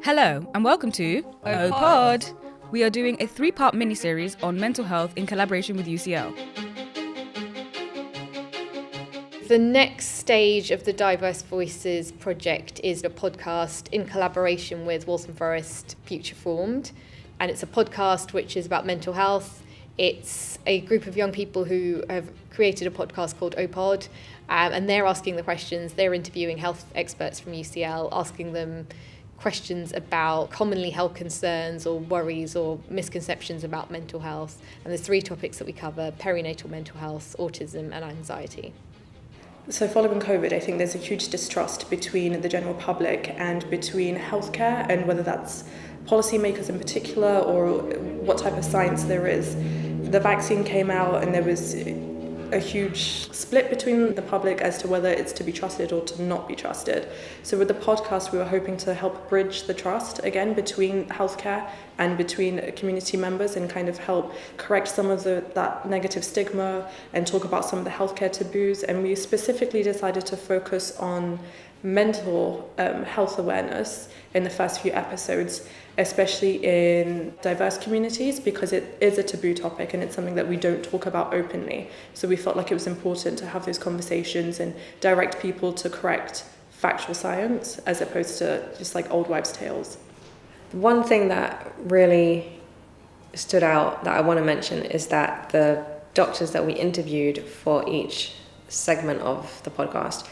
Hello and welcome to OPod. We are doing a 3-part mini-series on mental health in collaboration with UCL. The next stage of the Diverse Voices project is a podcast in collaboration with Waltham Forest Future Formed, and it's a podcast which is about mental health. It's a group of young people who have created a podcast called OPod, and they're asking the questions. They're interviewing health experts from UCL, asking them questions about commonly held concerns or worries or misconceptions about mental health. And there's 3 topics that we cover: perinatal mental health, autism and anxiety. So following COVID, I think there's a huge distrust between the general public and between healthcare, and whether that's policymakers in particular or what type of science there is. The vaccine came out and there was a huge split between the public as to whether it's to be trusted or to not be trusted. So with the podcast, we were hoping to help bridge the trust again between healthcare and between community members, and kind of help correct some of that negative stigma and talk about some of the healthcare taboos. And we specifically decided to focus on mental health awareness in the first few episodes, especially in diverse communities, because it is a taboo topic and it's something that we don't talk about openly. So we felt like it was important to have those conversations and direct people to correct factual science as opposed to just like old wives' tales. One thing that really stood out that I want to mention is that the doctors that we interviewed for each segment of the podcast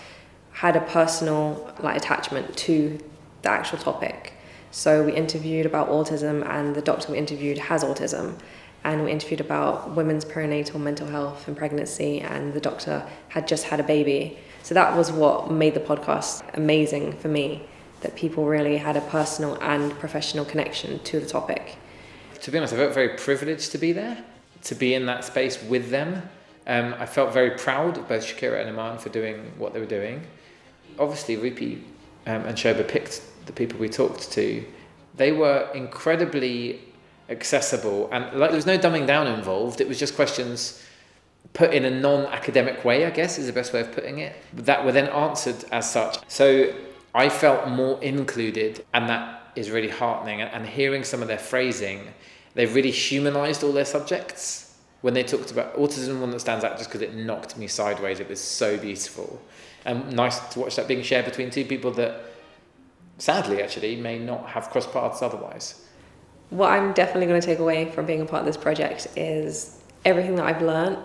had a personal attachment to the actual topic. So we interviewed about autism, and the doctor we interviewed has autism, and we interviewed about women's perinatal mental health and pregnancy, and the doctor had just had a baby. So that was what made the podcast amazing for me, that people really had a personal and professional connection to the topic. To be honest, I felt very privileged to be there, to be in that space with them. I felt very proud of both Shakira and Iman for doing what they were doing. Obviously, Rupy and Shoba picked the people we talked to. They were incredibly accessible, and there was no dumbing down involved. It was just questions put in a non-academic way, I guess is the best way of putting it, that were then answered as such. So I felt more included, and that is really heartening. And hearing some of their phrasing, they've really humanized all their subjects. When they talked about autism, one that stands out just because it knocked me sideways. It was so beautiful. And nice to watch that being shared between 2 people that, sadly, actually, may not have crossed paths otherwise. What I'm definitely going to take away from being a part of this project is everything that I've learned,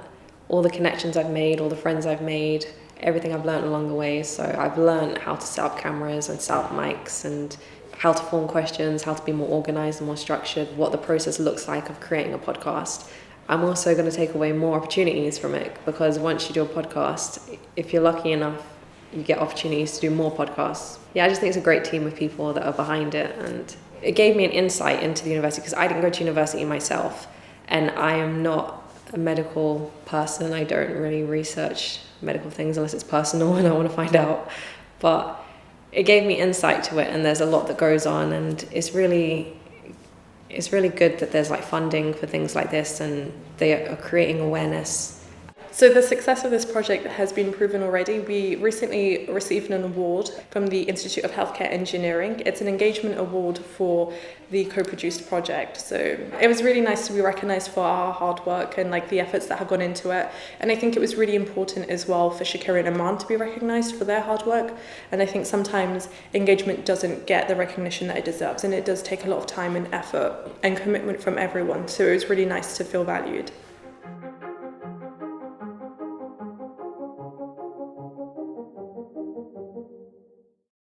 all the connections I've made, all the friends I've made, everything I've learned along the way. So I've learned how to set up cameras and set up mics, and how to form questions, how to be more organized and more structured, what the process looks like of creating a podcast. I'm also going to take away more opportunities from it, because once you do a podcast, if you're lucky enough, you get opportunities to do more podcasts. Yeah, I just think it's a great team of people that are behind it, and it gave me an insight into the university, because I didn't go to university myself, and I am not a medical person. I don't really research medical things unless it's personal and I want to find out. But it gave me insight to it, and there's a lot that goes on, and it's really good that there's funding for things like this, and they are creating awareness. So the success of this project has been proven already. We recently received an award from the Institute of Healthcare Engineering. It's an engagement award for the co-produced project. So it was really nice to be recognised for our hard work and the efforts that have gone into it. And I think it was really important as well for Shakira and Iman to be recognised for their hard work. And I think sometimes engagement doesn't get the recognition that it deserves, and it does take a lot of time and effort and commitment from everyone. So it was really nice to feel valued.